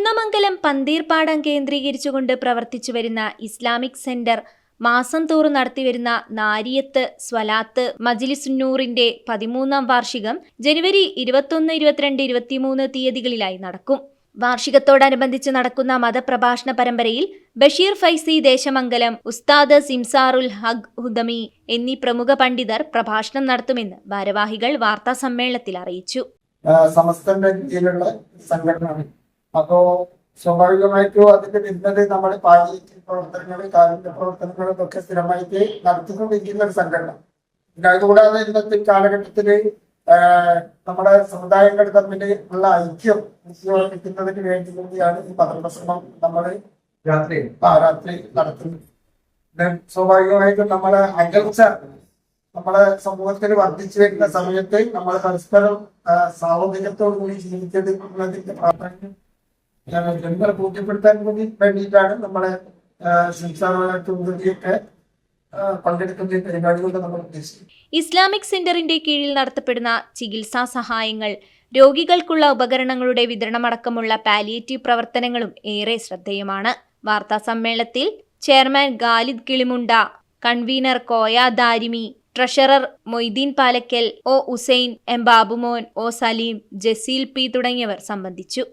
കുന്നമംഗലം പന്തീർപ്പാടം കേന്ദ്രീകരിച്ചുകൊണ്ട് പ്രവർത്തിച്ചുവരുന്ന Islamic centre മാസം തോറും നടത്തിവരുന്ന നാരിയത്ത് സ്വലാത്ത് മജ്ലിസുന്നൂറിന്റെ 13ാം വാർഷികം ജനുവരി 21, 22, 23 തീയതികളിലായി നടക്കും. വാർഷികത്തോടനുബന്ധിച്ച് നടക്കുന്ന മതപ്രഭാഷണ പരമ്പരയിൽ ബഷീർ ഫൈസി ദേശമംഗലം, ഉസ്താദ് സിംസാറുൽ ഹഖ് ഹുദമി എന്നീ പ്രമുഖ പണ്ഡിതർ പ്രഭാഷണം നടത്തുമെന്ന് ഭാരവാഹികൾ വാർത്താ സമ്മേളനത്തിൽ അറിയിച്ചു. സമസ്തന്റെ കീഴിലുള്ള സംഘടനയാണ്. അപ്പോ സ്വാഭാവികമായിട്ടും അതിന്റെ പിന്നിൽ നമ്മൾ പാലിയേറ്റീവ് പ്രവർത്തനങ്ങൾ, കാരുണ്യ പ്രവർത്തനങ്ങളും ഒക്കെ സ്ഥിരമായിട്ട് നടത്തിക്കൊണ്ടിരിക്കുന്ന ഒരു സംഘടന. പിന്നെ അതുകൂടാതെ ഇന്നത്തെ കാലഘട്ടത്തില് നമ്മുടെ സമുദായങ്ങൾ തമ്മിൽ ഉള്ള ഐക്യം നിശ്ചയിക്കുന്നതിന് വേണ്ടി കൂടിയാണ് ഈ പത്രപ്രസംഗം നമ്മൾ രാത്രി നടത്തുന്നത്. സ്വാഭാവികമായിട്ടും നമ്മളെ അകൽച്ച നമ്മുടെ സമൂഹത്തിൽ വർദ്ധിച്ചു വരുന്ന സമയത്ത് നമ്മൾ പരസ്പരം സാഹോദര്യത്തോടു കൂടി ജീവിക്കുന്നതിന്റെ പ്രാധാന്യം ജനങ്ങളെ ബോധ്യപ്പെടുത്താൻ വേണ്ടിയിട്ടാണ് നമ്മളെ സംസ്ഥാനങ്ങളൊക്കെ പങ്കെടുക്കുന്ന പരിപാടികളുടെ നമ്മൾ ഉദ്ദേശിക്കുന്നത്. ഇസ്ലാമിക് സെന്ററിന്റെ കീഴിൽ നടത്തപ്പെടുന്ന ചികിത്സാ സഹായങ്ങൾ, രോഗികൾക്കുള്ള ഉപകരണങ്ങളുടെ വിതരണമടക്കമുള്ള പാലിയേറ്റീവ് പ്രവർത്തനങ്ങളും ഏറെ ശ്രദ്ധേയമാണ്. വാർത്താ സമ്മേളനത്തിൽ chairman Khalid Kilimunda, convener Koya Darimi, treasurer Moideen Palakkal, O Usain, M Babumon, O Saleem, Jaseel P തുടങ്ങിയവർ സംബന്ധിച്ചു.